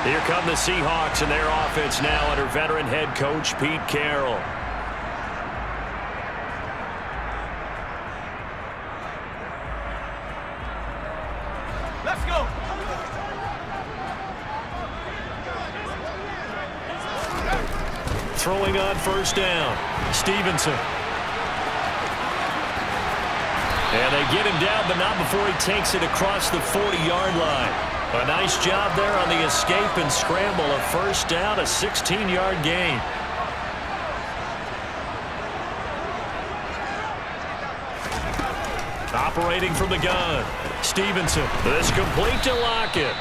Here come the Seahawks and their offense now under veteran head coach Pete Carroll. Let's go. Throwing on first down, Stevenson. And they get him down, but not before he takes it across the 40-yard line. A nice job there on the escape and scramble. A first down, a 16-yard gain. Operating from the gun, Stevenson. This complete to Lockett.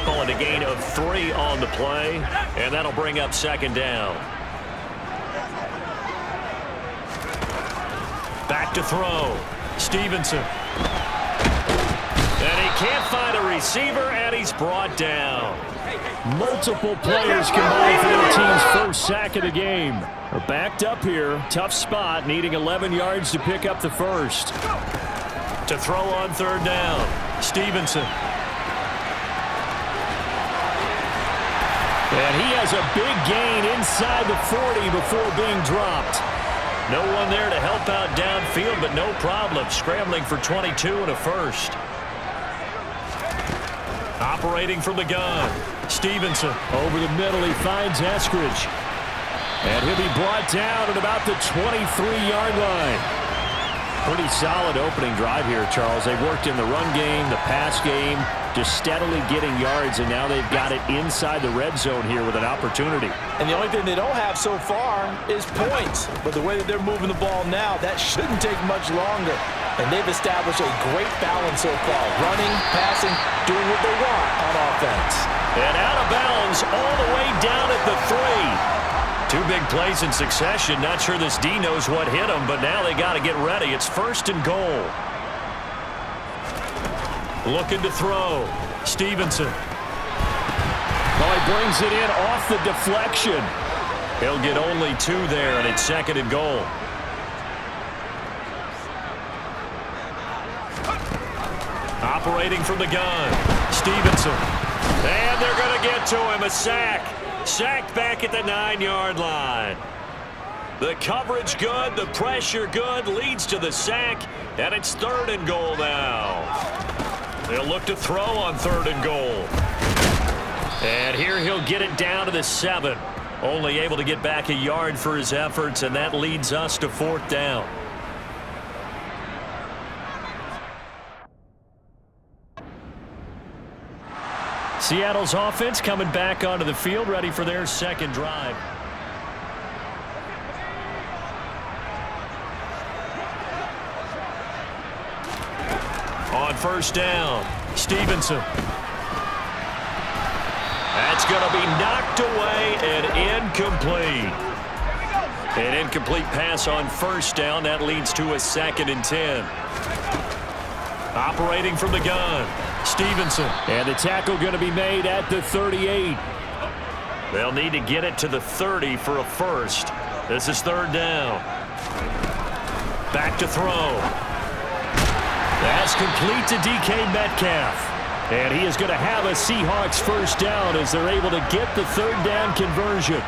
Calling a gain of 3 on the play, and that'll bring up second down. Back to throw, Stevenson. And he can't find a receiver, and he's brought down. Multiple players combined for their team's first sack of the game. They're backed up here. Tough spot, needing 11 yards to pick up the first. To throw on third down, Stevenson. And he has a big gain inside the 40 before being dropped. No one there to help out downfield, but no problem. Scrambling for 22 and a first. Operating from the gun, Stevenson. Over the middle, he finds Eskridge. And he'll be brought down at about the 23-yard line. Pretty solid opening drive here, Charles. They've worked in the run game, the pass game, just steadily getting yards, and now they've got it inside the red zone here with an opportunity. And the only thing they don't have so far is points. But the way that they're moving the ball now, that shouldn't take much longer. And they've established a great balance so far. Running, passing, doing what they want on offense. And out of bounds all the way down at the 3. 2 big plays in succession. Not sure this D knows what hit him, but now they got to get ready. It's first and goal. Looking to throw, Stevenson. Well, he brings it in off the deflection. He'll get only 2 there, and it's second and goal. Operating from the gun, Stevenson. And they're going to get to him, a sack. Sacked back at the 9-yard line. The coverage good, the pressure good, leads to the sack, and it's third and goal now. They'll look to throw on third and goal. And here he'll get it down to the 7. Only able to get back a yard for his efforts, and that leads us to fourth down. Seattle's offense coming back onto the field, ready for their second drive. On first down, Stevenson. That's going to be knocked away and incomplete. An incomplete pass on first down. That leads to a second and 10. Operating from the gun, Stevenson. And the tackle going to be made at the 38. They'll need to get it to the 30 for a first. This is third down. Back to throw. That's complete to DK Metcalf. And he is going to have a Seahawks first down as they're able to get the third down conversion.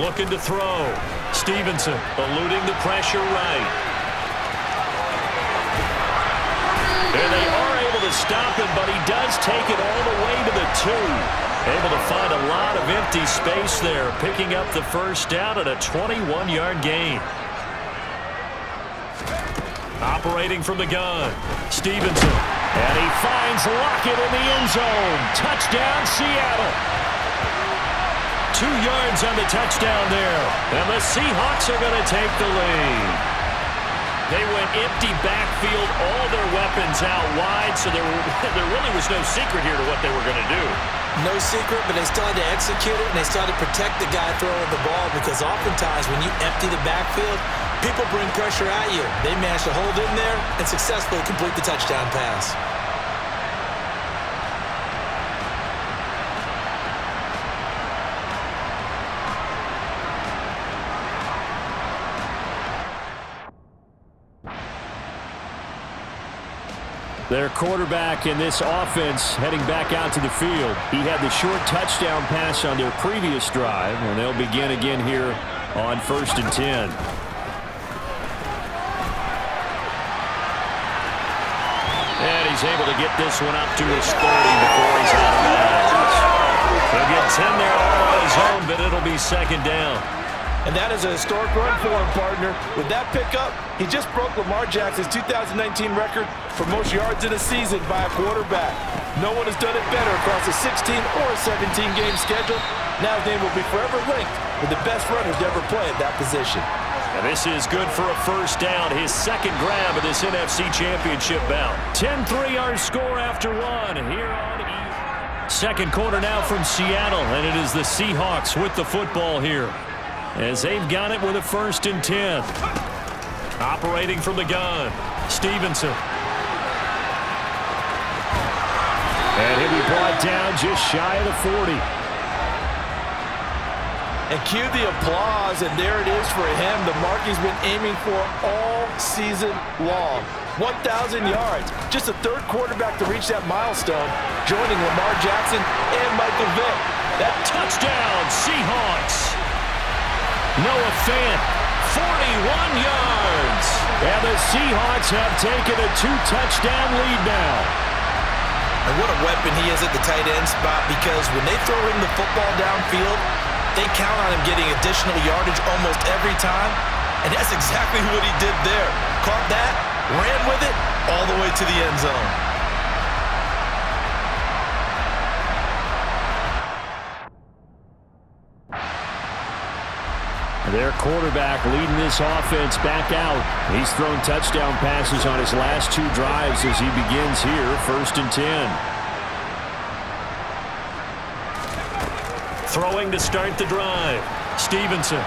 Looking to throw. Stevenson eluding the pressure right. And they are able to stop him, but he does take it all the way to the 2. Able to find a lot of empty space there, picking up the first down at a 21-yard gain. Operating from the gun, Stevenson. And he finds Lockett in the end zone. Touchdown, Seattle. 2 yards on the touchdown there. And the Seahawks are going to take the lead. They went empty backfield, all their weapons out wide, so there really was no secret here to what they were going to do. No secret, but they started to execute it, and they started to protect the guy throwing the ball, because oftentimes when you empty the backfield, people bring pressure at you. They managed to hold in there and successfully complete the touchdown pass. Their quarterback in this offense heading back out to the field. He had the short touchdown pass on their previous drive, and they'll begin again here on 1st and 10. And he's able to get this one up to his 30 before he's out of bounds. He'll get 10 there all on his own, but it'll be 2nd down. And that is a historic run for him, partner. With that pickup, he just broke Lamar Jackson's 2019 record for most yards in a season by a quarterback. No one has done it better across a 16 or a 17-game schedule. Now his name will be forever linked with the best runners to ever play at that position. And this is good for a 1st down, his 2nd grab of this NFC Championship bout. 10-3 our score after 1 here on E. 2nd quarter now from Seattle, and it is the Seahawks with the football here, as they've got it with a 1st and 10. Operating from the gun, Stevenson. And he'll be brought down just shy of the 40. And cue the applause, and there it is for him, the mark he's been aiming for all season long. 1,000 yards. Just the 3rd quarterback to reach that milestone, joining Lamar Jackson and Michael Vick. That touchdown, Seahawks. Noah Fant, 41 yards. And the Seahawks have taken a 2-touchdown lead now. And what a weapon he is at the tight end spot, because when they throw him the football downfield, they count on him getting additional yardage almost every time. And that's exactly what he did there. Caught that, ran with it, all the way to the end zone. Their quarterback leading this offense back out. He's thrown touchdown passes on his last 2 drives as he begins here, 1st and 10. Throwing to start the drive, Stevenson.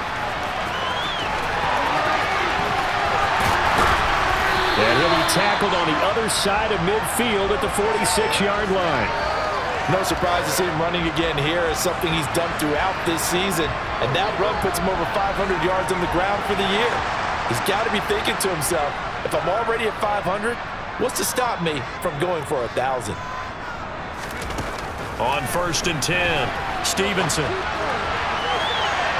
And he'll be tackled on the other side of midfield at the 46-yard line. No surprise to see him running again here. It's something he's done throughout this season. And that run puts him over 500 yards on the ground for the year. He's got to be thinking to himself, if I'm already at 500, what's to stop me from going for 1,000? On 1st and 10, Stevenson.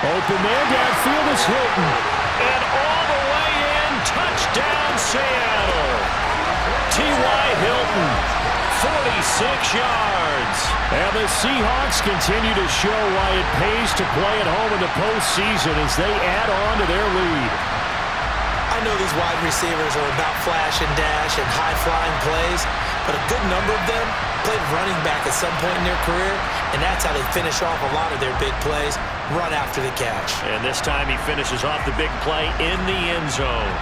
Open man downfield is Hilton. And all the way in, touchdown Seattle. T.Y. Hilton, 46 yards. And the Seahawks continue to show why it pays to play at home in the postseason as they add on to their lead. I know these wide receivers are about flash and dash and high-flying plays, but a good number of them played running back at some point in their career, and that's how they finish off a lot of their big plays, run after the catch. And this time he finishes off the big play in the end zone.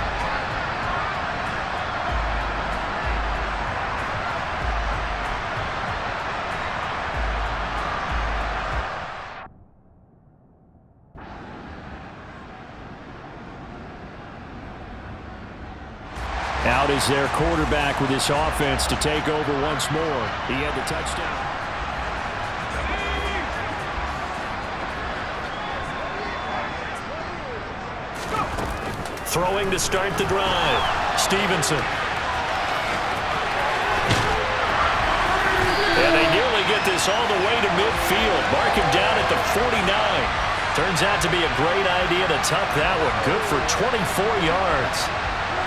Out is their quarterback with this offense to take over once more. He had the touchdown. Throwing to start the drive, Stevenson. And they nearly get this all the way to midfield. Mark him down at the 49. Turns out to be a great idea to tuck that one. Good for 24 yards.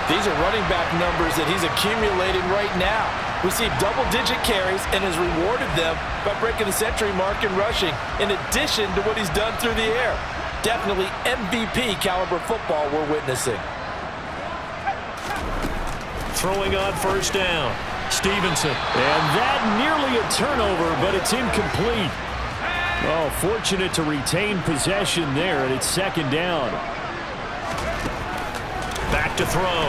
These are running back numbers that he's accumulating right now. Received double-digit carries and has rewarded them by breaking the century mark in rushing, in addition to what he's done through the air. Definitely MVP caliber football we're witnessing. Throwing on 1st down, Stevenson. And that nearly a turnover, but it's incomplete. Oh, fortunate to retain possession there, and it's 2nd down. Back to throw,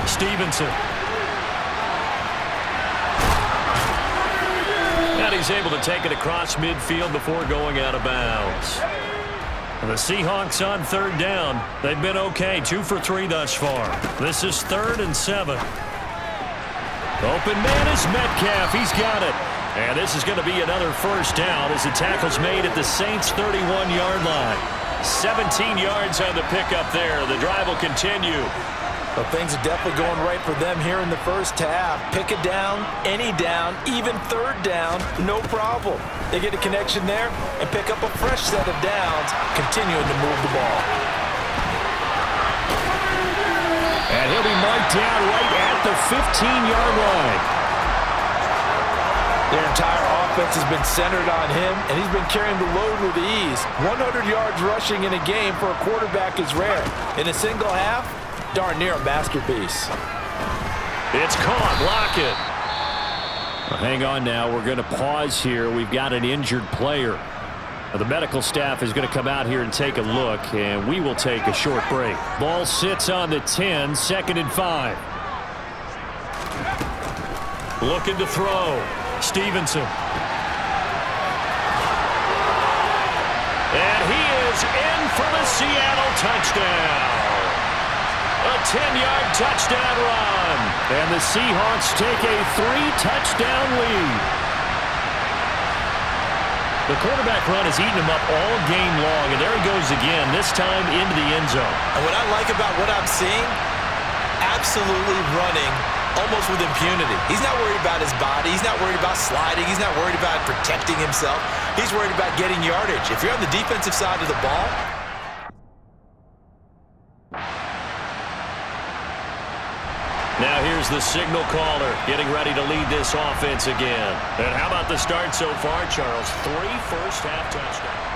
Stevenson. And he's able to take it across midfield before going out of bounds. The Seahawks on 3rd down. They've been okay, 2 for 3 thus far. This is 3rd and 7. Open man is Metcalf. He's got it. And this is going to be another 1st down as the tackle's made at the Saints' 31-yard line. 17 yards on the pickup there. The drive will continue. Well, things are definitely going right for them here in the first half. Pick a down, any down, even third down, no problem. They get a connection there and pick up a fresh set of downs, continuing to move the ball. And he'll be marked down right at the 15-yard line. Their entire offense has been centered on him, and he's been carrying the load with ease. 100 yards rushing in a game for a quarterback is rare. In a single half, darn near a masterpiece. It's caught. Lock it. Well, hang on now. We're going to pause here. We've got an injured player. Now, the medical staff is going to come out here and take a look, and we will take a short break. Ball sits on the 10, 2nd and 5. Looking to throw. Stevenson. And he is in for the Seattle touchdown. A 10-yard touchdown run. And the Seahawks take a 3-touchdown lead. The quarterback run has eaten him up all game long, and there he goes again, this time into the end zone. And what I like about what I'm seeing, absolutely running almost with impunity. He's not worried about his body. He's not worried about sliding. He's not worried about protecting himself. He's worried about getting yardage. If you're on the defensive side of the ball, now here's the signal caller getting ready to lead this offense again. And how about the start so far, Charles? 3 first-half touchdowns.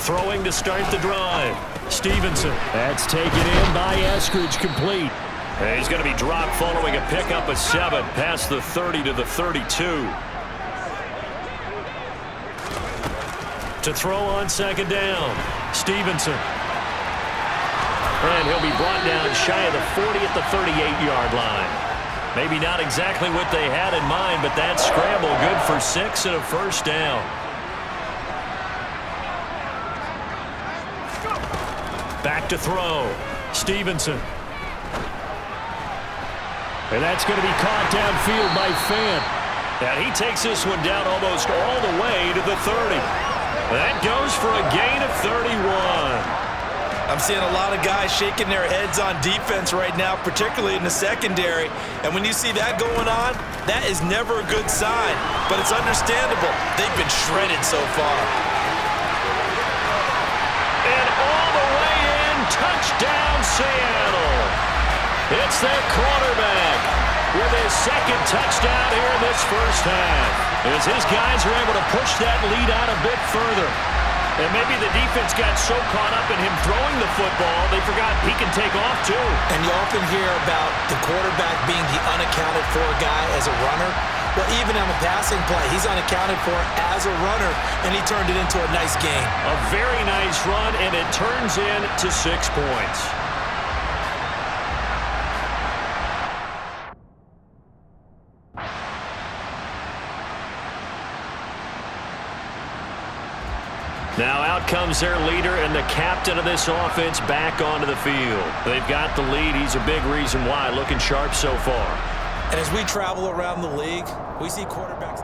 Throwing to start the drive. Stevenson. That's taken in by Eskridge, complete. And he's going to be dropped following a pickup of 7 past the 30 to the 32. To throw on 2nd down. Stevenson. And he'll be brought down shy of the 40 at the 38-yard line. Maybe not exactly what they had in mind, but that scramble good for 6 and a first down. Back to throw. Stevenson. And that's going to be caught downfield by Fant. And he takes this one down almost all the way to the 30. That goes for a gain of 31. I'm seeing a lot of guys shaking their heads on defense right now, particularly in the secondary. And when you see that going on, that is never a good sign. But it's understandable. They've been shredded so far. And all the way in, touchdown Seattle. It's their quarterback with his 2nd touchdown here in this first half. As his guys are able to push that lead out a bit further. And maybe the defense got so caught up in him throwing the football, they forgot he can take off too. and you often hear about the quarterback being the unaccounted for guy as a runner. Well, even on the passing play, he's unaccounted for as a runner, and he turned it into a nice game. A very nice run, and it turns into 6 points. Now out comes their leader and the captain of this offense back onto the field. They've got the lead. He's a big reason why. Looking sharp so far. And as we travel around the league, we see quarterbacks.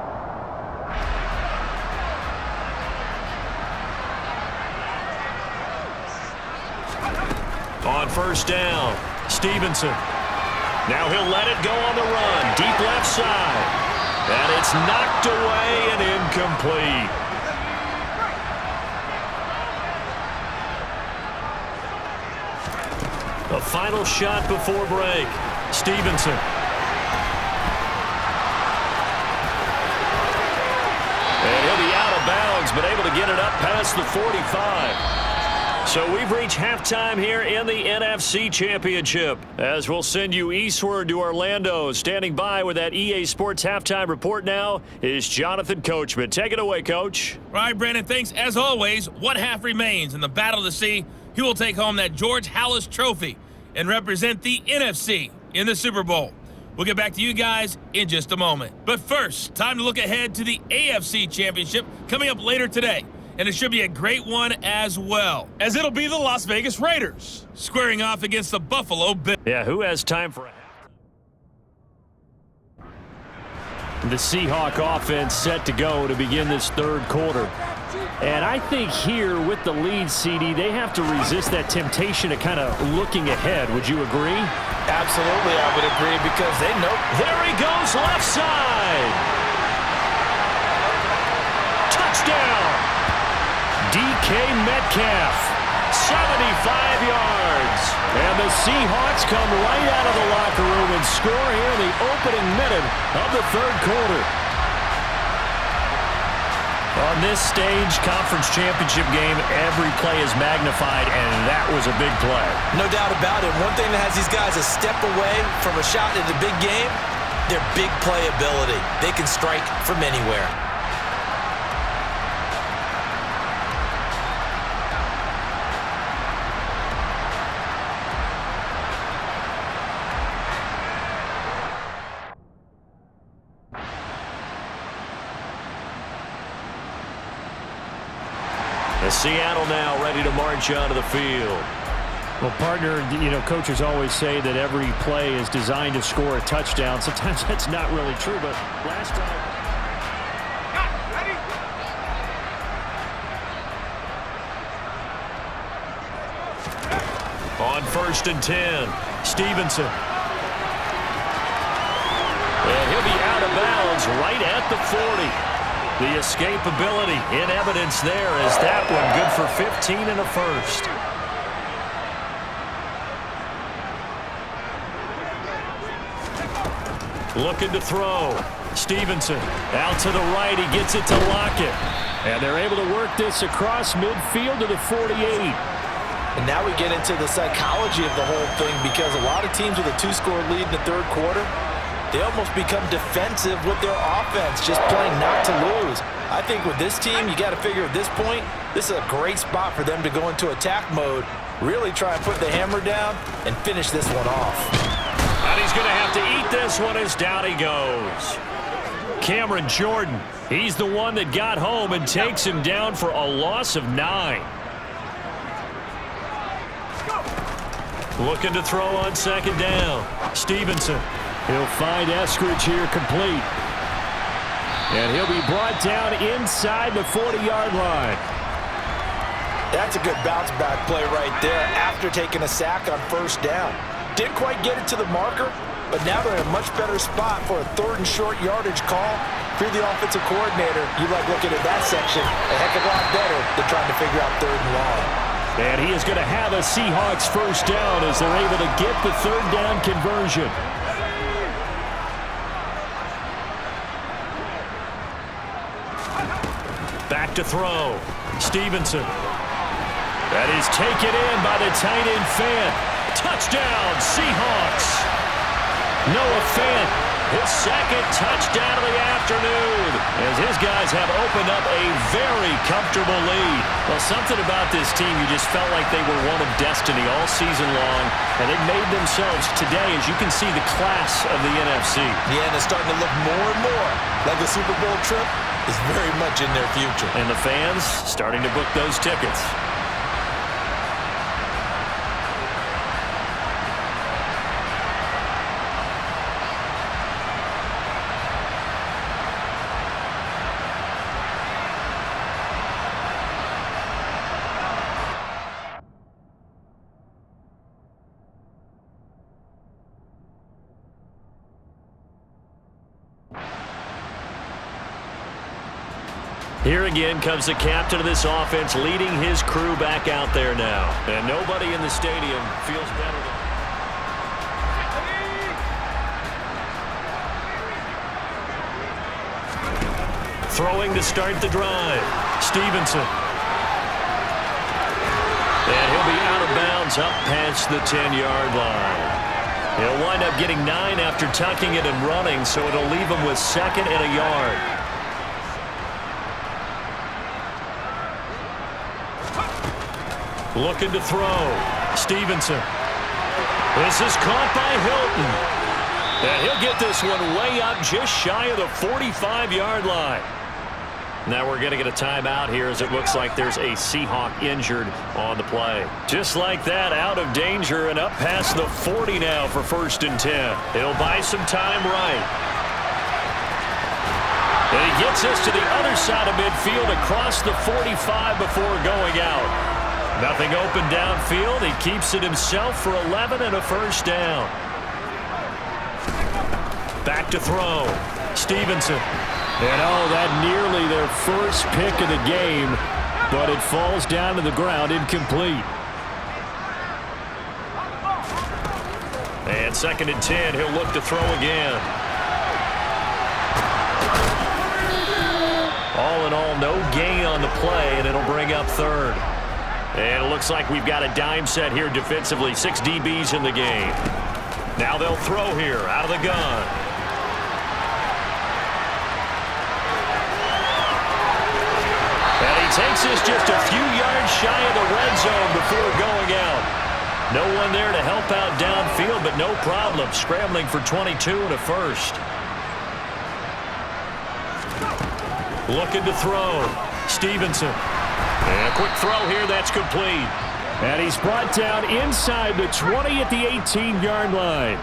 On first down, Stevenson. Now he'll let it go on the run. Deep left side. And it's knocked away and incomplete. A final shot before break. Stevenson. And he'll be out of bounds, but able to get it up past the 45. So we've reached halftime here in the NFC Championship. As we'll send you eastward to Orlando. Standing by with that EA Sports halftime report now is Jonathan Coachman. Take it away, Coach. All right, Brandon, thanks. As always, one half remains in the battle to see who will take home that George Halas Trophy and represent the NFC in the Super Bowl. We'll get back to you guys in just a moment. But first, time to look ahead to the AFC Championship coming up later today. And it should be a great one as well, as it'll be the Las Vegas Raiders squaring off against the Buffalo Bills. Yeah, who has time for a half? The Seahawk offense set to go to begin this third quarter. And I think here with the lead, CD, they have to resist that temptation of kind of looking ahead. Would you agree? Absolutely, I would agree, because they know. There he goes, left side. Touchdown. DK Metcalf, 75 yards. And the Seahawks come right out of the locker room and score here in the opening minute of the third quarter. On this stage, conference championship game, every play is magnified, and that was a big play. No doubt about it. One thing that has these guys a step away from a shot in the big game, their big play ability. They can strike from anywhere. Seattle now ready to march onto the field. Well, partner, coaches always say that every play is designed to score a touchdown. Sometimes that's not really true, but last time... On 1st and 10, Stevenson. And he'll be out of bounds right at the 40. The escapability in evidence there as that one good for 15 and a first. Looking to throw. Stevenson out to the right. He gets it to Lockett. And they're able to work this across midfield to the 48. And now we get into the psychology of the whole thing, because a lot of teams with a 2-score lead in the third quarter, they almost become defensive with their offense, just playing not to lose. I think with this team, you got to figure at this point, this is a great spot for them to go into attack mode, really try and put the hammer down and finish this one off. And he's going to have to eat this one as down he goes. Cameron Jordan, he's the one that got home and takes him down for a loss of 9. Looking to throw on 2nd down. Stevenson. He'll find Eskridge here complete. And he'll be brought down inside the 40-yard line. That's a good bounce-back play right there after taking a sack on 1st down. Didn't quite get it to the marker, but now they're in a much better spot for a 3rd and short yardage call. If you're the offensive coordinator, you like looking at that section a heck of a lot better than trying to figure out 3rd and long. And he is going to have a Seahawks 1st down as they're able to get the 3rd down conversion. Back to throw. Stevenson. That is taken in by the tight end Fant. Touchdown, Seahawks. Noah Fant, his 2nd touchdown of the afternoon, as his guys have opened up a very comfortable lead. Well, something about this team, you just felt like they were one of destiny all season long, and they made themselves today, as you can see, the class of the NFC. Yeah, and it's starting to look more and more like the Super Bowl trip is very much in their future. And the fans starting to book those tickets. Here again comes the captain of this offense, leading his crew back out there now. And nobody in the stadium feels better than... Throwing to start the drive. Stevenson. And he'll be out of bounds up past the 10-yard line. He'll wind up getting 9 after tucking it and running, so it'll leave him with 2nd and a yard. Looking to throw. Stevenson. This is caught by Hilton. And he'll get this one way up just shy of the 45-yard line. Now we're going to get a timeout here as it looks like there's a Seahawk injured on the play. Just like that, out of danger and up past the 40 now for 1st and 10. He'll buy some time right. And he gets us to the other side of midfield across the 45 before going out. Nothing open downfield. He keeps it himself for 11 and a first down. Back to throw. Stevenson. And oh, that nearly their first pick of the game, but it falls down to the ground incomplete. And 2nd and 10, he'll look to throw again. All in all, no gain on the play, and it'll bring up 3rd. And it looks like we've got a dime set here defensively. 6 DBs in the game. Now they'll throw here out of the gun. And he takes us just a few yards shy of the red zone before going out. No one there to help out downfield, but no problem. Scrambling for 22 and a first. Looking to throw. Stevenson. And a quick throw here. That's complete. And he's brought down inside the 20 at the 18-yard line.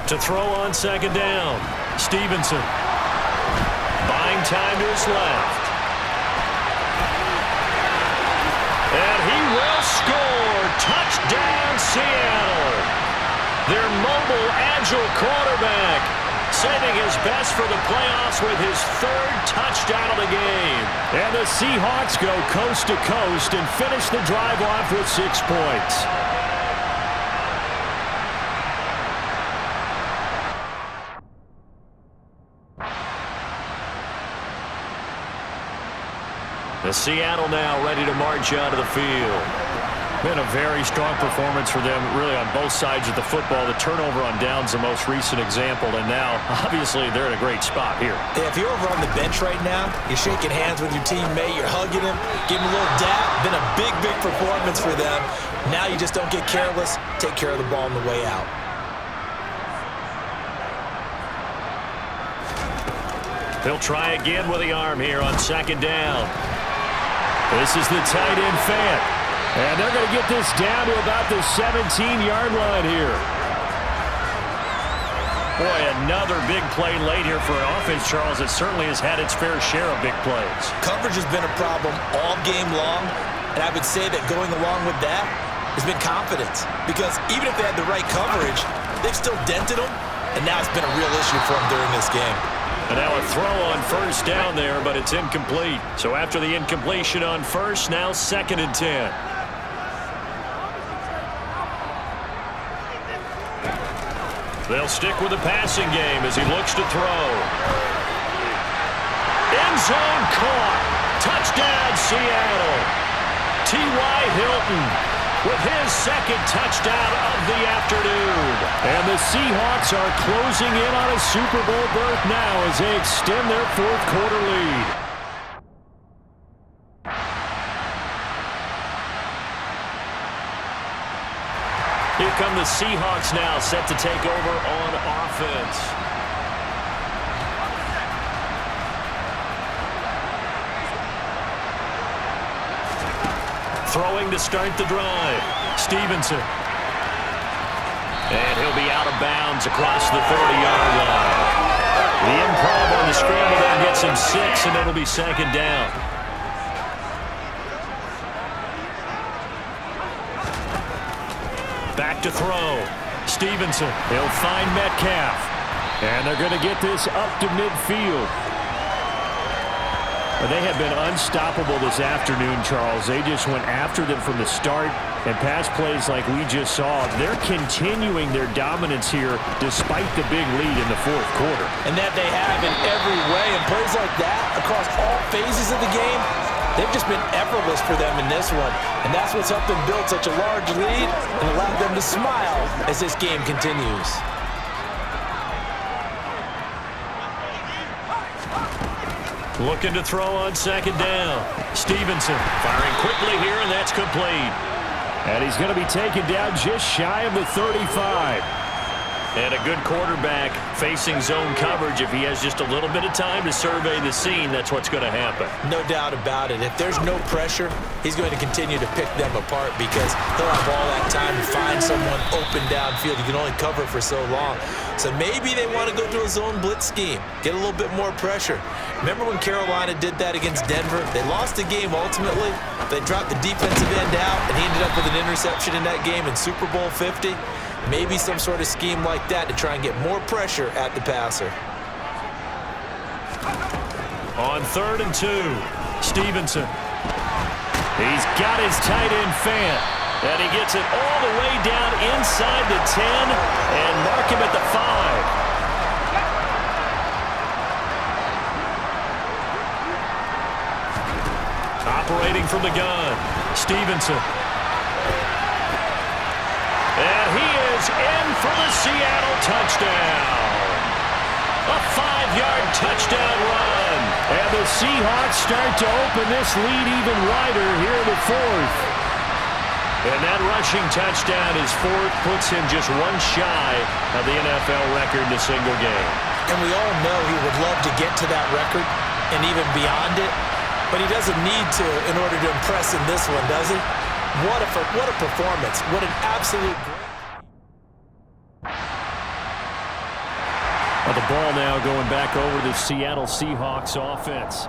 To throw on 2nd down. Stevenson. Buying time to his left. And he will score. Touchdown, Seattle. Their mobile, agile quarterback saving his best for the playoffs with his 3rd touchdown of the game. And the Seahawks go coast to coast and finish the drive off with 6 points. The Seattle now ready to march out of the field. Been a very strong performance for them, really, on both sides of the football. The turnover on downs, the most recent example, and now, obviously, they're in a great spot here. Yeah, if you're over on the bench right now, you're shaking hands with your teammate, you're hugging him, giving him a little dap. Been a big, big performance for them. Now you just don't get careless. Take care of the ball on the way out. They'll try again with the arm here on 2nd down. This is the tight end Fant. And they're going to get this down to about the 17-yard line here. Boy, another big play late here for an offense, Charles, that certainly has had its fair share of big plays. Coverage has been a problem all game long, and I would say that going along with that has been confidence. Because even if they had the right coverage, they've still dented them, and now it's been a real issue for them during this game. And now a throw on 1st down there, but it's incomplete. So after the incompletion on 1st, now 2nd and 10. They'll stick with the passing game as he looks to throw. End zone caught. Touchdown, Seattle. T.Y. Hilton with his 2nd touchdown of the afternoon. And the Seahawks are closing in on a Super Bowl berth now as they extend their 4th quarter lead. Here come the Seahawks now, set to take over on offense. Throwing to start the drive. Stevenson. And he'll be out of bounds across the 30-yard line. The improv on the scramble down gets him 6, and it'll be 2nd down. Back to throw. Stevenson. He'll find Metcalf. And they're going to get this up to midfield. They have been unstoppable this afternoon, Charles. They just went after them from the start, and pass plays like we just saw. They're continuing their dominance here despite the big lead in the 4th quarter. And that they have in every way. And plays like that across all phases of the game, they've just been effortless for them in this one. And that's what's helped them build such a large lead and allowed them to smile as this game continues. Looking to throw on 2nd down. Stevenson firing quickly here, and that's complete. And he's going to be taken down just shy of the 35. And a good quarterback facing zone coverage. If he has just a little bit of time to survey the scene, that's what's going to happen. No doubt about it. If there's no pressure, he's going to continue to pick them apart because he'll have all that time to find someone open downfield. You can only cover for so long. So maybe they want to go to a zone blitz scheme, get a little bit more pressure. Remember when Carolina did that against Denver? They lost the game ultimately. They dropped the defensive end out, and he ended up with an interception in that game in Super Bowl 50. Maybe some sort of scheme like that to try and get more pressure at the passer. On 3rd and 2, Stevenson. He's got his tight end Fant, and he gets it all the way down inside the 10 and mark him at the 5. Operating from the gun, Stevenson. And he is in for the Seattle touchdown. A 5-yard touchdown run. And the Seahawks start to open this lead even wider here in the 4th. And that rushing touchdown, his 4th, puts him just one shy of the NFL record in a single game. And we all know he would love to get to that record and even beyond it, but he doesn't need to in order to impress in this one, does he? What a performance. What an absolute great. Well, the ball now going back over the Seattle Seahawks offense.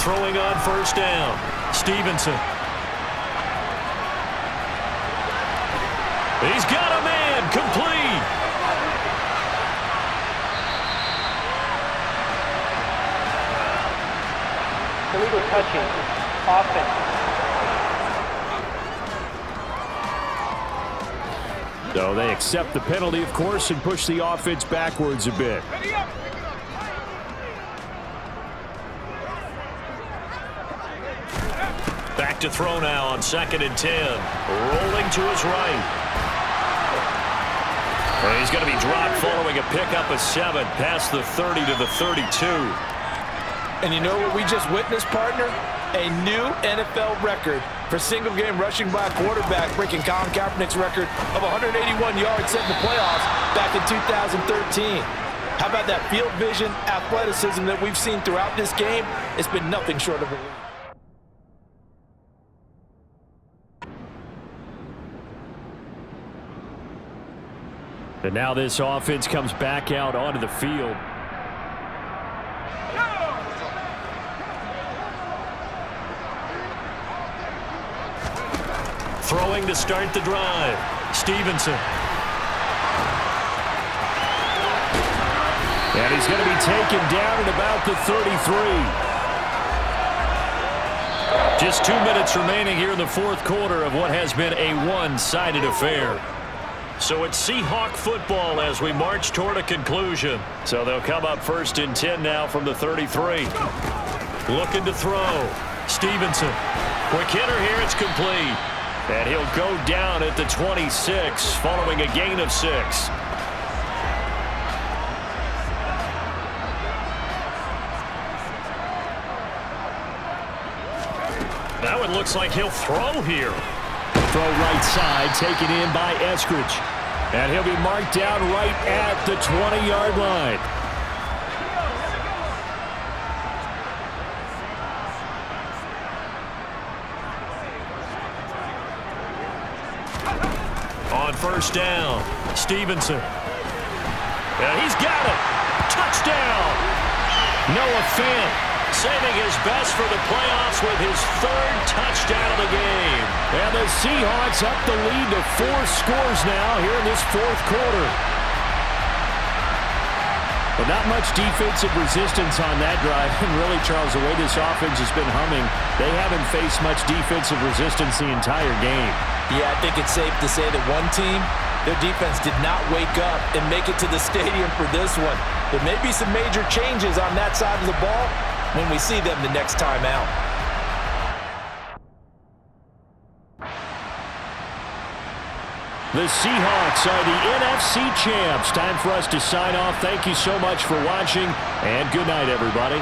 Throwing on 1st down, Stevenson. He's got a man, complete. Illegal touching, offense. So they accept the penalty, of course, and push the offense backwards a bit. Back to throw now on 2nd and 10. Rolling to his right. And he's going to be dropped following a pickup of 7 past the 30 to the 32. And you know what we just witnessed, partner? A new NFL record for single-game rushing by a quarterback, breaking Colin Kaepernick's record of 181 yards set in the playoffs back in 2013. How about that field vision, athleticism that we've seen throughout this game? It's been nothing short of elite. And now this offense comes back out onto the field. Throwing to start the drive, Stevenson. And he's going to be taken down at about the 33. Just 2 minutes remaining here in the 4th quarter of what has been a one-sided affair. So it's Seahawk football as we march toward a conclusion. So they'll come up 1st and 10 now from the 33. Looking to throw. Stevenson. Quick hitter here. It's complete. And he'll go down at the 26 following a gain of 6. Now it looks like he'll throw here. Throw right side, taken in by Eskridge. And he'll be marked down right at the 20-yard line. On 1st down, Stevenson. And he's got it. Touchdown. Noah Fant saving his best for the playoffs with his 3rd touchdown of the game. And the Seahawks up the lead to 4 scores now here in this 4th quarter. But not much defensive resistance on that drive. And really, Charles, the way this offense has been humming, they haven't faced much defensive resistance the entire game. Yeah, I think it's safe to say that one team, their defense did not wake up and make it to the stadium for this one. There may be some major changes on that side of the ball when we see them the next time out. The Seahawks are the NFC champs. Time for us to sign off. Thank you so much for watching, and good night, everybody.